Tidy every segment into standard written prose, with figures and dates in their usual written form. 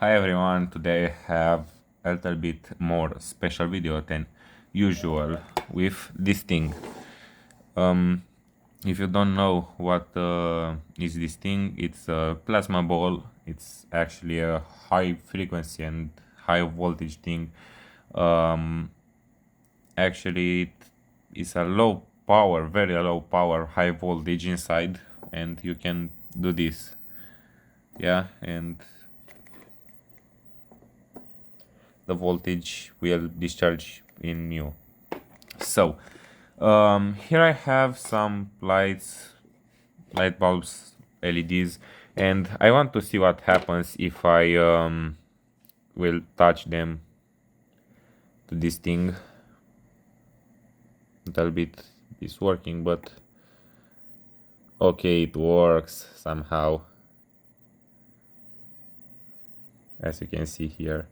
Hi everyone, today I have a little bit more special video than usual with this thing. Um, if you don't know what is this thing, it's a plasma ball. It's actually a high frequency and high voltage thing. Um, Actually, it is a low power, very low power, high voltage inside, and you can do this. Yeah, and the voltage will discharge in you. So here I have some light bulbs, LEDs, and I want to see what happens if I will touch them to this thing. A little bit is working, but okay, it works somehow, as you can see here.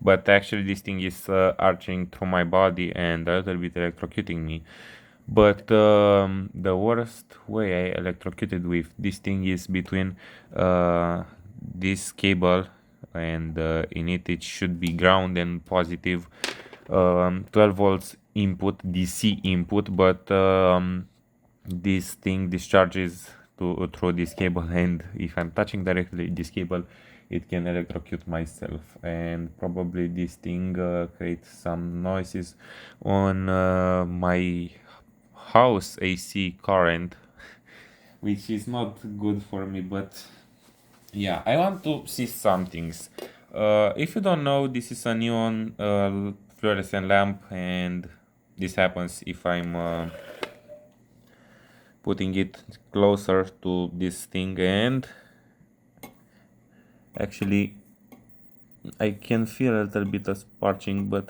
But actually this thing is arching through my body and a little bit electrocuting me. But the worst way I electrocuted with this thing is between this cable, and in it should be ground and positive 12 volts input, DC input, but this thing discharges through this cable, and if I'm touching directly this cable, it can electrocute myself, and probably this thing creates some noises on my house AC current, which is not good for me. But yeah, I want to see some things. If you don't know, this is a neon fluorescent lamp, and this happens if I'm putting it closer to this thing, and actually I can feel a little bit of sparking, but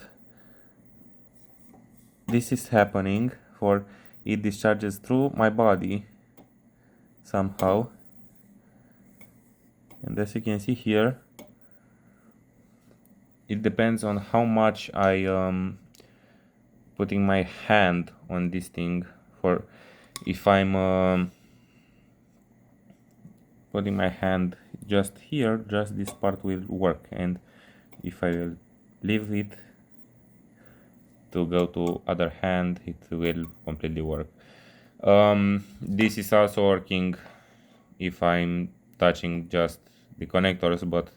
this is happening for it discharges through my body somehow, and as you can see here, it depends on how much I putting my hand on this thing. For if I'm putting my hand just here, just this part will work, and if I will leave it to go to other hand, it will completely work. This is also working if I'm touching just the connectors, but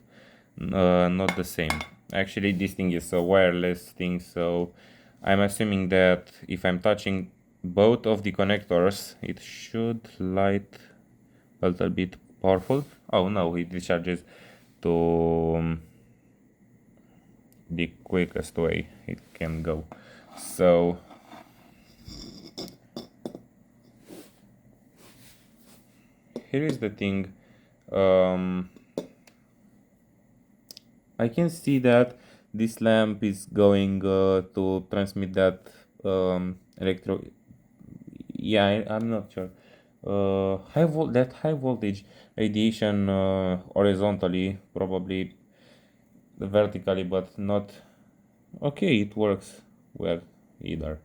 not the same. Actually this thing is a wireless thing, so I'm assuming that if I'm touching both of the connectors, it should light a little bit powerful. Oh no, it discharges to the quickest way it can go. So here is the thing. I can see that this lamp is going to transmit that electro. Yeah, I'm not sure. That high voltage radiation horizontally, probably vertically, but not. Okay, it works well either.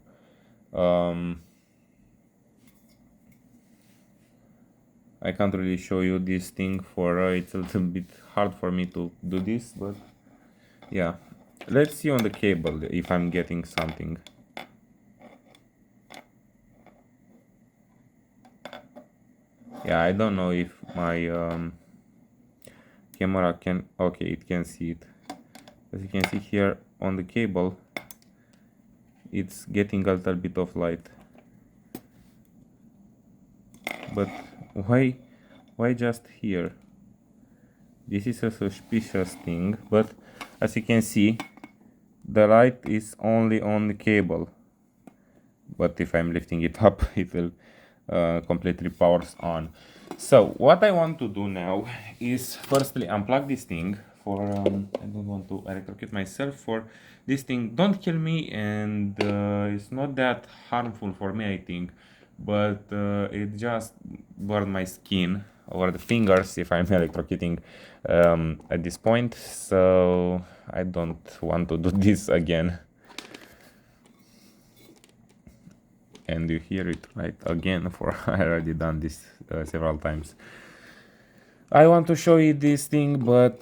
I can't really show you this thing, for it's a little bit hard for me to do this, but yeah, let's see on the cable if I'm getting something. Yeah, I don't know if my camera can. Okay, it can see it. As you can see here on the cable, it's getting a little bit of light. But why just here? This is a suspicious thing, but as you can see, the light is only on the cable. But if I'm lifting it up, it will completely powers on. So what I want to do now is firstly unplug this thing. For I don't want to electrocute myself. For this thing don't kill me, and it's not that harmful for me, I think, but it just burned my skin over the fingers if I'm electrocuting at this point, so I don't want to do this again. And you hear it right again, for I already done this several times. I want to show you this thing, but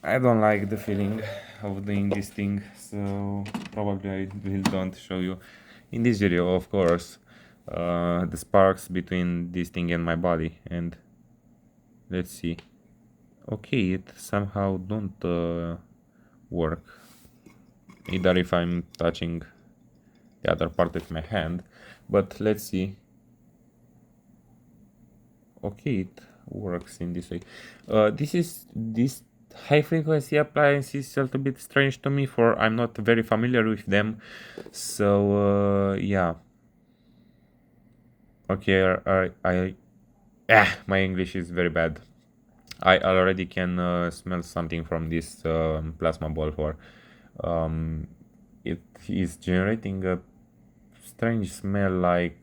I don't like the feeling of doing this thing, so probably I will don't show you in this video, of course, the sparks between this thing and my body. And let's see. Okay, it somehow don't work, either if I'm touching the other part of my hand, but let's see. Okay, it works in this way. This high frequency appliance is a little bit strange to me, for I'm not very familiar with them. So yeah. Okay, my English is very bad. I already can smell something from this plasma ball. For it is generating a strange smell, like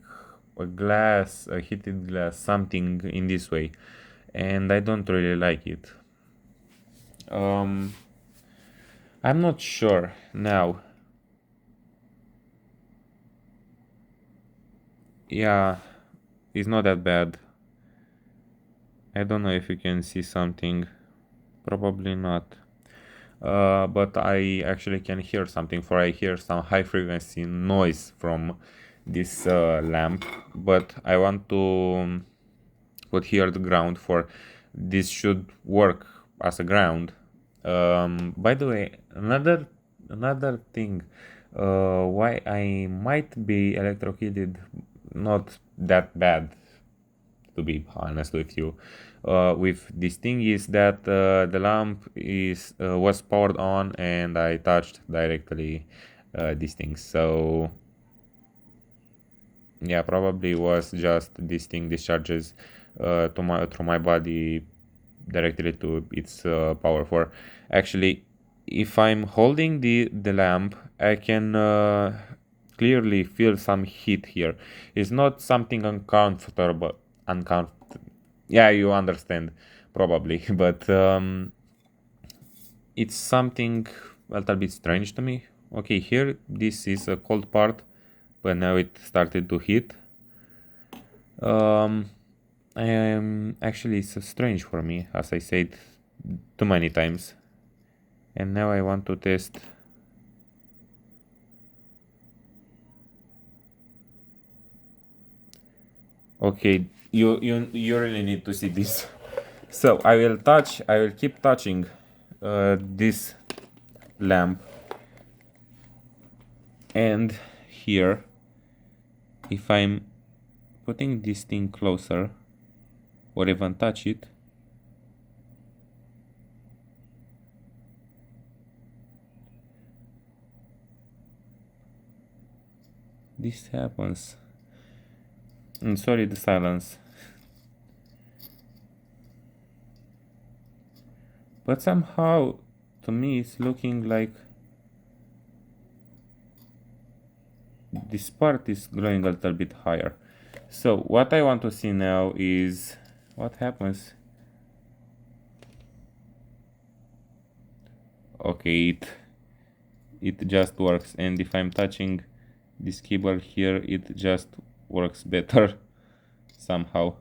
a heated glass, something in this way, and I don't really like it. Um, I'm not sure now. Yeah, it's not that bad. I don't know if you can see something. Probably not. But I actually can hear something, for I hear some high frequency noise from this lamp. But I want to put here the ground, for this should work as a ground. By the way, another thing, why I might be electrocuted, not that bad, to be honest with you, with this thing, is that the lamp is was powered on and I touched directly these things. So yeah, probably was just this thing discharges through my body directly to its power. For actually, if I'm holding the lamp, I can clearly feel some heat here. It's not something uncomfortable. Yeah, you understand probably, but it's something a little bit strange to me. Okay, here this is a cold part, but now it started to heat. um Actually, it's strange for me, as I said too many times. And now I want to test. Okay, you really need to see this. So I will keep touching this lamp, and here, if I'm putting this thing closer or even touch it, this happens. Sorry, the silence. But somehow, to me, it's looking like this part is glowing a little bit higher. So what I want to see now is what happens. Okay, it just works, and if I'm touching this keyboard here, it just works better somehow.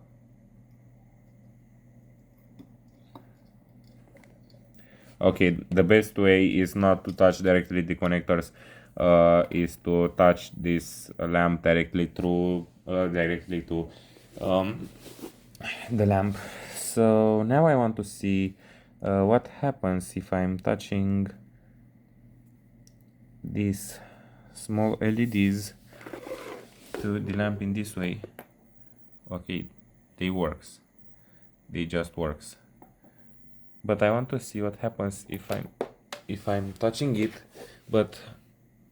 Okay, the best way is not to touch directly the connectors, is to touch this lamp directly through directly to the lamp. So now I want to see what happens if I'm touching these small LEDs to the lamp in this way. Okay, they just works. But I want to see what happens if I'm touching it, but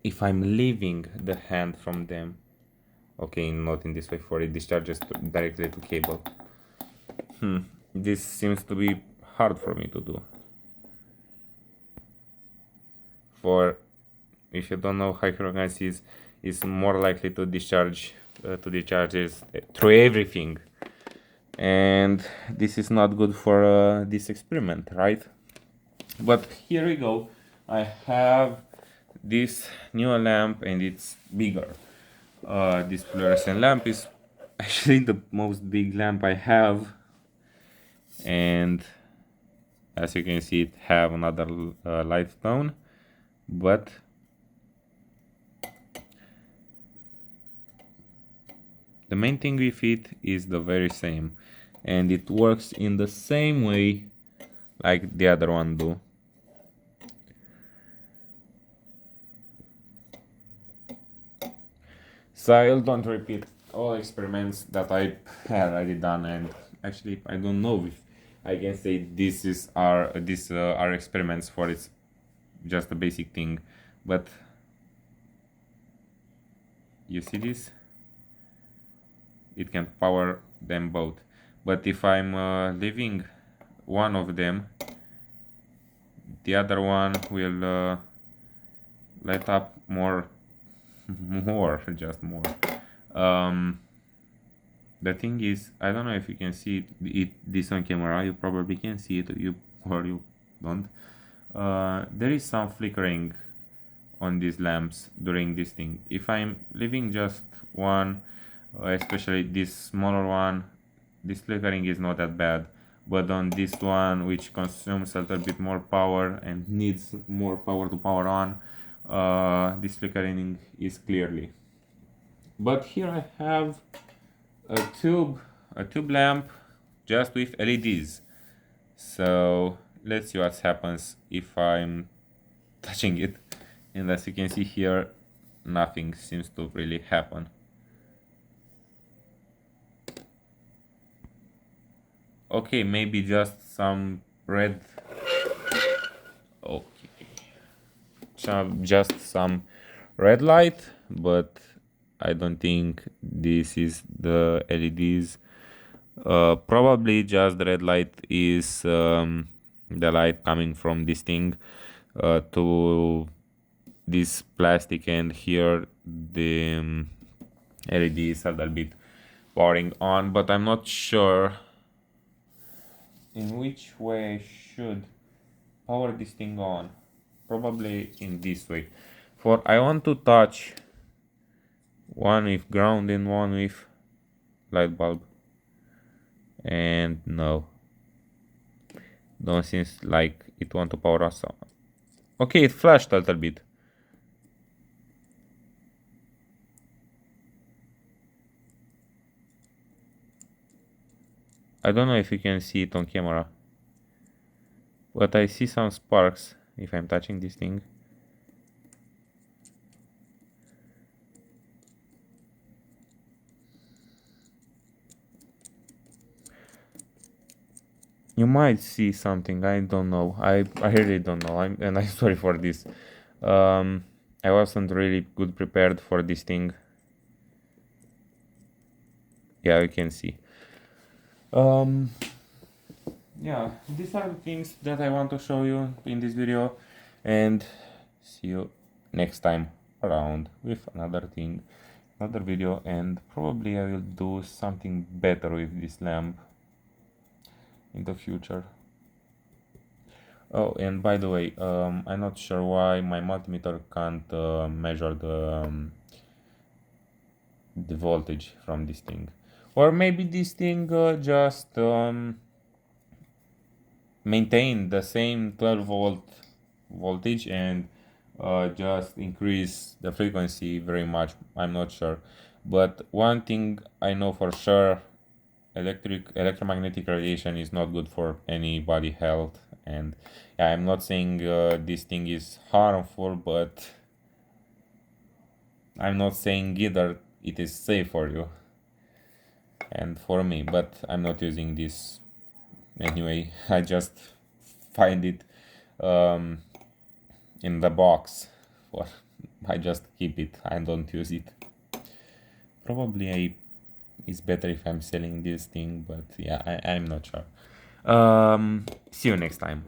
if I'm leaving the hand from them. Okay, not in this way, for it discharges directly to cable. This seems to be hard for me to do. For if you don't know, high frequencies is more likely to discharge discharges through everything, and this is not good for this experiment, right? But here we go. I have this new lamp and it's bigger. This fluorescent lamp is actually the most big lamp I have, and as you can see it have another light tone, but the main thing with it is the very same, and it works in the same way like the other one do. So I don't repeat all experiments that I had already done, and actually I don't know if I can say these are experiments for it's just a basic thing, but you see this? It can power them both. But if I'm leaving one of them, the other one will light up more, just more. The thing is, I don't know if you can see this on camera. You probably can see it, or you don't. There is some flickering on these lamps during this thing. If I'm leaving just one, especially this smaller one, this flickering is not that bad. But on this one, which consumes a little bit more power and needs more power to power on, this flickering is clearly. But here I have a tube lamp just with LEDs. So let's see what happens if I'm touching it. And as you can see here, nothing seems to really happen. Okay, maybe just some red. Okay, just some red light, but I don't think this is the LEDs. Probably just the red light is the light coming from this thing to this plastic, and here the LEDs are a little bit powering on, but I'm not sure in which way I should power this thing on. Probably in this way. For I want to touch one with ground and one with light bulb, and no, don't seems like it want to power us on. Okay, it flashed a little bit. I don't know if you can see it on camera, but I see some sparks if I'm touching this thing. You might see something, I don't know. I really don't know. And I'm sorry for this. I wasn't really good prepared for this thing. Yeah, you can see. Yeah, these are the things that I want to show you in this video, and see you next time around with another thing, another video, and probably I will do something better with this lamp in the future. Oh, and by the way, I'm not sure why my multimeter can't measure the voltage from this thing, or maybe this thing just maintain the same 12 volt voltage and just increase the frequency very much. I'm not sure, but one thing I know for sure, electromagnetic radiation is not good for anybody health. And yeah, I'm not saying this thing is harmful, but I'm not saying either it is safe for you and for me, but I'm not using this anyway. I just find it in the box, or I just keep it, I don't use it. Probably it's better if I'm selling this thing, but yeah, I'm not sure. See you next time.